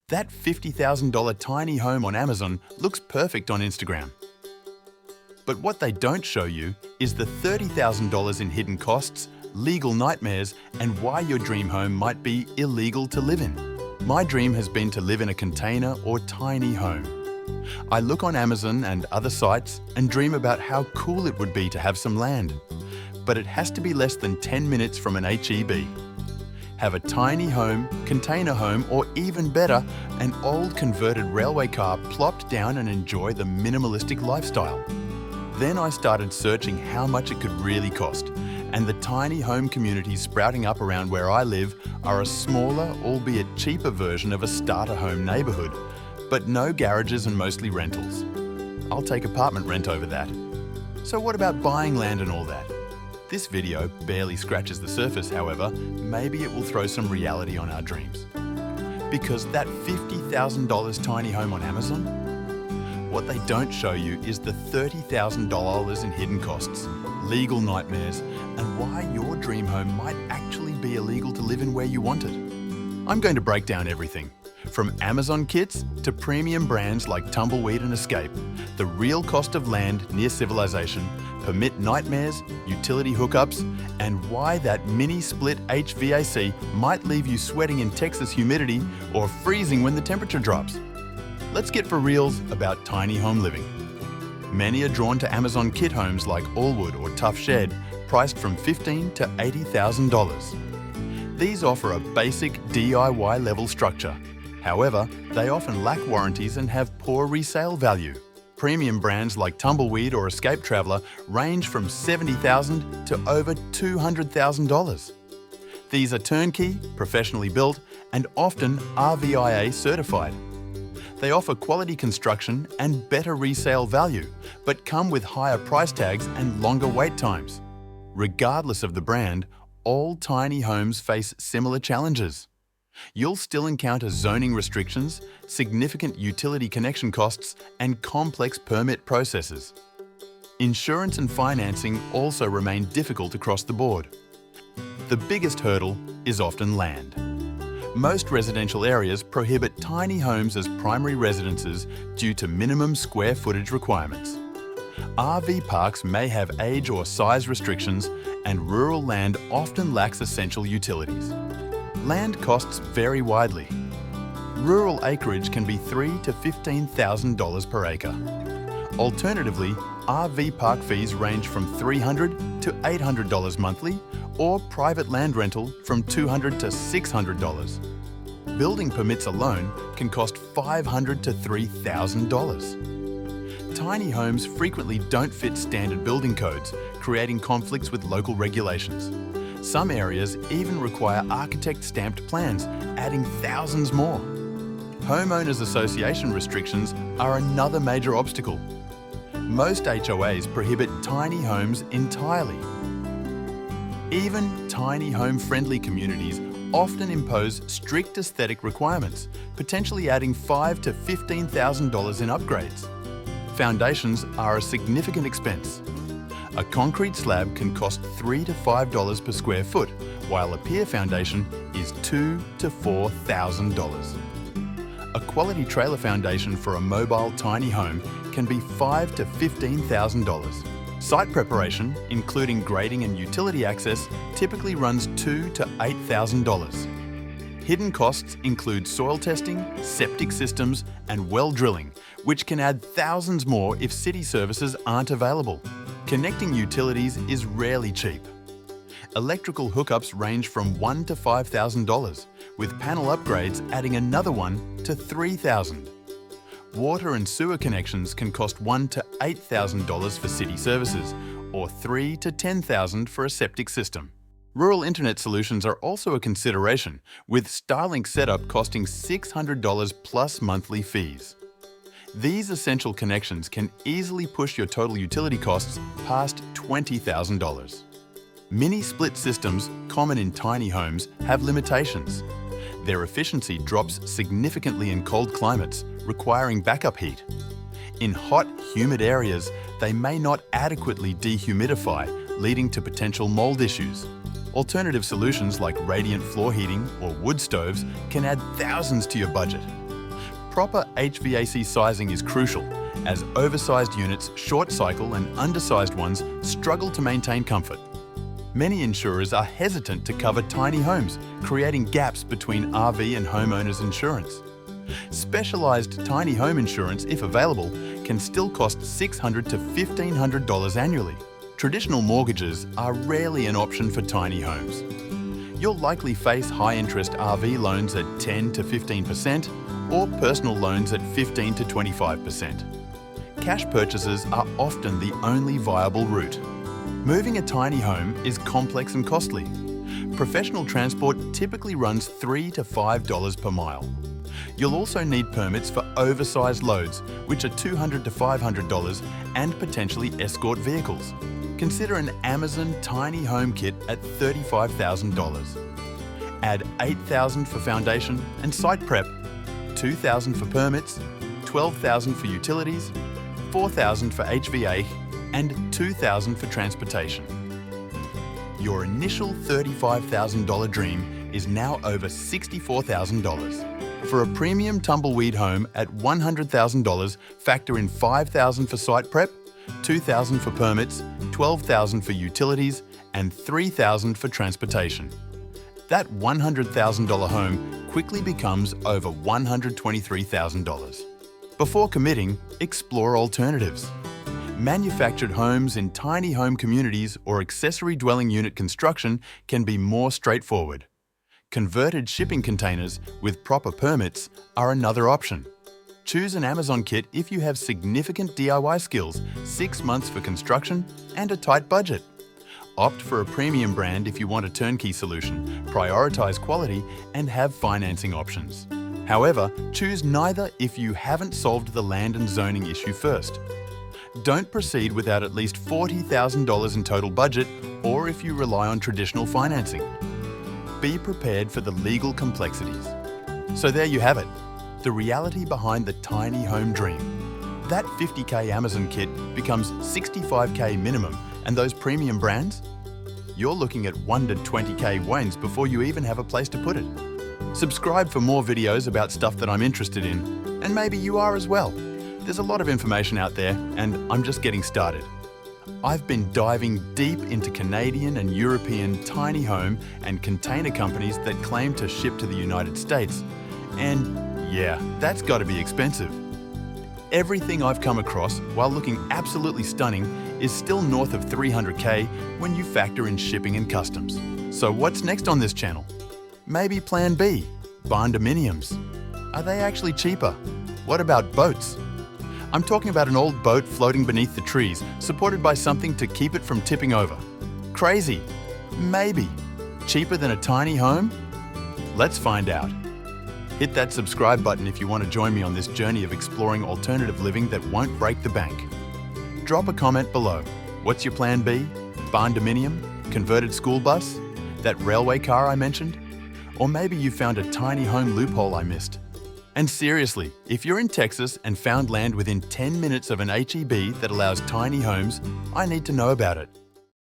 That $50,000 tiny home on Amazon looks perfect on Instagram. But what they don't show you is the $30,000 in hidden costs, legal nightmares, and why your dream home might be illegal to live in. My dream has been to live in a container or tiny home. I look on Amazon and other sites and dream about how cool it would be to have some land. But it has to be less than 10 minutes from an HEB. Have a tiny home, container home, or even better, an old converted railway car plopped down and enjoy the minimalistic lifestyle. Then I started searching how much it could really cost, and the tiny home communities sprouting up around where I live are a smaller, albeit cheaper version of a starter home neighbourhood, but no garages and mostly rentals. I'll take apartment rent over that. So what about buying land and all that? This video barely scratches the surface, however. Maybe it will throw some reality on our dreams. Because that $50,000 tiny home on Amazon? What they don't show you is the $30,000 in hidden costs, legal nightmares, and why your dream home might actually be illegal to live in where you want it. I'm going to break down everything. From Amazon kits to premium brands like Tumbleweed and Escape, the real cost of land near civilization, permit nightmares, utility hookups, and why that mini-split HVAC might leave you sweating in Texas humidity or freezing when the temperature drops. Let's get for reals about tiny home living. Many are drawn to Amazon kit homes like Allwood or Tough Shed, priced from $15,000 to $80,000. These offer a basic DIY level structure. However, they often lack warranties and have poor resale value. Premium brands like Tumbleweed or Escape Traveler range from $70,000 to over $200,000. These are turnkey, professionally built, and often RVIA certified. They offer quality construction and better resale value, but come with higher price tags and longer wait times. Regardless of the brand, all tiny homes face similar challenges. You'll still encounter zoning restrictions, significant utility connection costs, and complex permit processes. Insurance and financing also remain difficult across the board. The biggest hurdle is often land. Most residential areas prohibit tiny homes as primary residences due to minimum square footage requirements. RV parks may have age or size restrictions, and rural land often lacks essential utilities. Land costs vary widely. Rural acreage can be $3,000 to $15,000 per acre. Alternatively, RV park fees range from $300 to $800 monthly, or private land rental from $200 to $600. Building permits alone can cost $500 to $3,000. Tiny homes frequently don't fit standard building codes, creating conflicts with local regulations. Some areas even require architect-stamped plans, adding thousands more. Homeowners association restrictions are another major obstacle. Most HOAs prohibit tiny homes entirely. Even tiny home-friendly communities often impose strict aesthetic requirements, potentially adding $5,000 to $15,000 in upgrades. Foundations are a significant expense. A concrete slab can cost $3 to $5 per square foot, while a pier foundation is $2,000 to $4,000. A quality trailer foundation for a mobile tiny home can be $5,000 to $15,000. Site preparation, including grading and utility access, typically runs $2,000 to $8,000. Hidden costs include soil testing, septic systems, and well drilling, which can add thousands more if city services aren't available. Connecting utilities is rarely cheap. Electrical hookups range from $1,000 to $5,000, with panel upgrades adding another $1,000 to $3,000. Water and sewer connections can cost $1,000 to $8,000 for city services, or $3,000 to $10,000 for a septic system. Rural internet solutions are also a consideration, with Starlink setup costing $600 plus monthly fees. These essential connections can easily push your total utility costs past $20,000. Mini-split systems, common in tiny homes, have limitations. Their efficiency drops significantly in cold climates, requiring backup heat. In hot, humid areas, they may not adequately dehumidify, leading to potential mold issues. Alternative solutions like radiant floor heating or wood stoves can add thousands to your budget. Proper HVAC sizing is crucial, as oversized units, short cycle and undersized ones struggle to maintain comfort. Many insurers are hesitant to cover tiny homes, creating gaps between RV and homeowners insurance. Specialised tiny home insurance, if available, can still cost $600 to $1,500 annually. Traditional mortgages are rarely an option for tiny homes. You'll likely face high-interest RV loans at 10 to 15% or personal loans at 15 to 25%. Cash purchases are often the only viable route. Moving a tiny home is complex and costly. Professional transport typically runs $3 to $5 per mile. You'll also need permits for oversized loads, which are $200 to $500, and potentially escort vehicles. Consider an Amazon tiny home kit at $35,000. Add $8,000 for foundation and site prep, $2,000 for permits, $12,000 for utilities, $4,000 for HVAC, and $2,000 for transportation. Your initial $35,000 dream is now over $64,000. For a premium tumbleweed home at $100,000, factor in $5,000 for site prep, $2,000 for permits, $12,000 for utilities, and $3,000 for transportation. That $100,000 home quickly becomes over $123,000. Before committing, explore alternatives. Manufactured homes in tiny home communities or accessory dwelling unit construction can be more straightforward. Converted shipping containers with proper permits are another option. Choose an Amazon kit if you have significant DIY skills, 6 months for construction, and a tight budget. Opt for a premium brand if you want a turnkey solution, prioritize quality, and have financing options. However, choose neither if you haven't solved the land and zoning issue first. Don't proceed without at least $40,000 in total budget or if you rely on traditional financing. Be prepared for the legal complexities. So there you have it, the reality behind the tiny home dream. That $50K Amazon kit becomes $65K minimum, and those premium brands? You're looking at $1 to $20K wains before you even have a place to put it. Subscribe for more videos about stuff that I'm interested in, and maybe you are as well. There's a lot of information out there, and I'm just getting started. I've been diving deep into Canadian and European tiny home and container companies that claim to ship to the United States. And yeah, that's got to be expensive. Everything I've come across, while looking absolutely stunning, is still north of $300K when you factor in shipping and customs. So what's next on this channel? Maybe Plan B, barndominiums. Are they actually cheaper? What about boats? I'm talking about an old boat floating beneath the trees, supported by something to keep it from tipping over. Crazy? Maybe. Cheaper than a tiny home? Let's find out. Hit that subscribe button if you want to join me on this journey of exploring alternative living that won't break the bank. Drop a comment below. What's your plan B? Barndominium? Converted school bus? That railway car I mentioned? Or maybe you found a tiny home loophole I missed. And seriously, if you're in Texas and found land within 10 minutes of an HEB that allows tiny homes, I need to know about it.